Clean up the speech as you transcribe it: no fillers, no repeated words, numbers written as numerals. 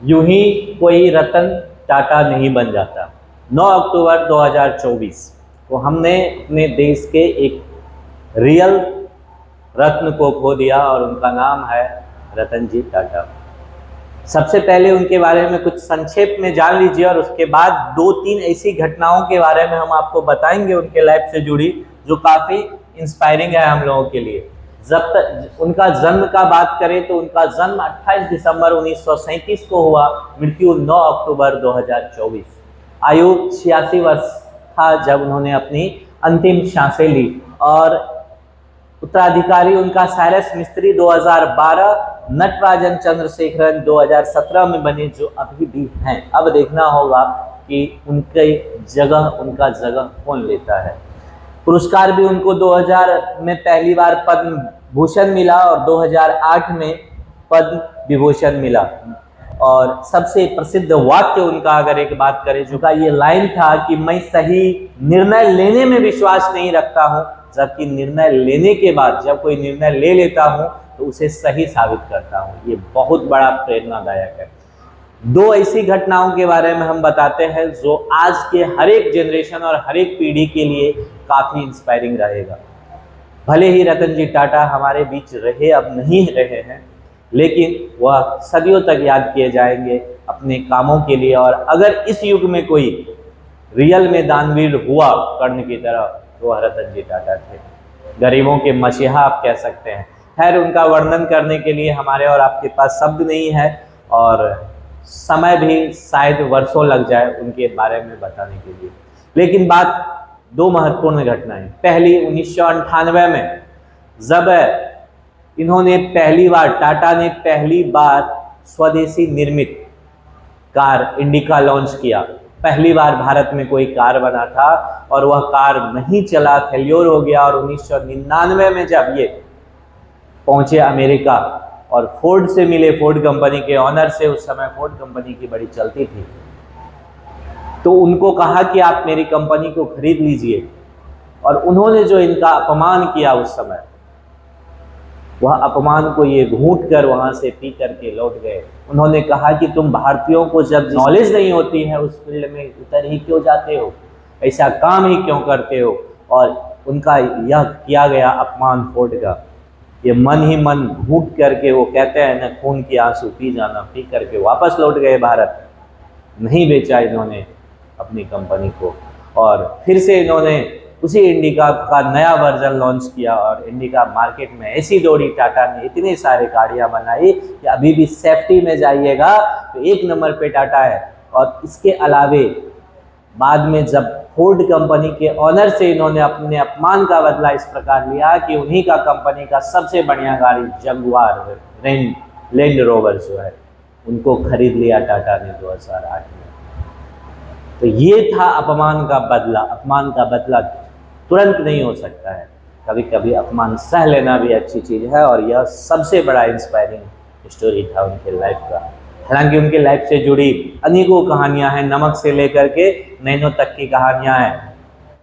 यूं ही कोई रतन टाटा नहीं बन जाता। 9 अक्टूबर 2024 को हमने अपने देश के एक रियल रत्न को खो दिया और उनका नाम है रतन जी टाटा। सबसे पहले उनके बारे में कुछ संक्षेप में जान लीजिए और उसके बाद 2-3 ऐसी घटनाओं के बारे में हम आपको बताएंगे उनके लाइफ से जुड़ी, जो काफ़ी इंस्पायरिंग है हम लोगों के लिए। जब तक उनका जन्म का बात करें तो उनका जन्म 28 दिसंबर 1937 को हुआ, मृत्यु 9 अक्टूबर 2024। आयु 86 वर्ष था जब उन्होंने अपनी अंतिम सांसें ली। और उत्तराधिकारी उनका साइरस मिस्त्री 2012, नटराजन चंद्रशेखरन 2017 में बने, जो अभी भी हैं। अब देखना होगा कि उनका जगह कौन लेता है। पुरस्कार भी उनको 2000 में पहली बार पद्म भूषण मिला और 2008 में पद्म विभूषण मिला। और सबसे प्रसिद्ध वाक्य उनका अगर एक बात करें, जो का ये लाइन था कि मैं सही निर्णय लेने में विश्वास नहीं रखता हूँ, जबकि निर्णय लेने के बाद जब कोई निर्णय ले लेता हूँ तो उसे सही साबित करता हूँ। ये बहुत बड़ा प्रेरणादायक है। 2 ऐसी घटनाओं के बारे में हम बताते हैं जो आज के हर एक जनरेशन और हर एक पीढ़ी के लिए काफ़ी इंस्पायरिंग रहेगा। भले ही रतन जी टाटा हमारे बीच रहे, अब नहीं रहे हैं, लेकिन वह सदियों तक याद किए जाएंगे अपने कामों के लिए। और अगर इस युग में कोई रियल में दानवीर हुआ कर्ण की तरह, तो वह रतन जी टाटा थे। गरीबों के मसीहा आप कह सकते हैं। खैर, उनका वर्णन करने के लिए हमारे और आपके पास शब्द नहीं है और समय भी शायद वर्षों लग जाए उनके बारे में बताने के लिए। लेकिन बात 2 महत्वपूर्ण घटनाएं। पहली 1998 में जब टाटा ने पहली बार स्वदेशी निर्मित कार इंडिका लॉन्च किया। पहली बार भारत में कोई कार बना था और वह कार नहीं चला, फेल्योर हो गया। और 1999 में जब ये पहुंचे अमेरिका और फोर्ड से मिले, फोर्ड कंपनी के ऑनर से, उस समय फोर्ड कंपनी की बड़ी चलती थी, तो उनको कहा कि आप मेरी कंपनी को खरीद लीजिए। और उन्होंने जो इनका अपमान किया उस समय, वह अपमान को ये घूंट कर वहां से पी करके लौट गए। उन्होंने कहा कि तुम भारतीयों को जब नॉलेज नहीं होती है उस फील्ड में उतर ही क्यों जाते हो, ऐसा काम ही क्यों करते हो। और उनका यह किया गया अपमान फोर्ड का, ये मन ही मन घूंट करके, वो कहते हैं ना, खून की आंसू पी जाना, पी करके वापस लौट गए भारत। नहीं बेचा इन्होंने अपनी कंपनी को और फिर से इन्होंने उसी इंडिका का नया वर्जन लॉन्च किया। और इंडिका मार्केट में ऐसी दौड़ी, टाटा ने इतने सारे गाड़ियां बनाई कि अभी भी सेफ्टी में जाइएगा तो 1 नंबर पे टाटा है। और इसके अलावे बाद में जब फोर्ड कंपनी के ऑनर से इन्होंने अपने अपमान का बदला इस प्रकार लिया कि उन्हीं का कंपनी का सबसे बढ़िया गाड़ी जगुआर लैंड रोवर जो है, उनको खरीद लिया टाटा ने 2008 में। तो ये था अपमान का बदला। अपमान का बदला तुरंत नहीं हो सकता है, कभी कभी अपमान सह लेना भी अच्छी चीज़ है। और यह सबसे बड़ा इंस्पायरिंग स्टोरी था उनके लाइफ का। हालांकि उनके लाइफ से जुड़ी अनेकों कहानियां हैं, नमक से लेकर के नैनो तक की कहानियां हैं।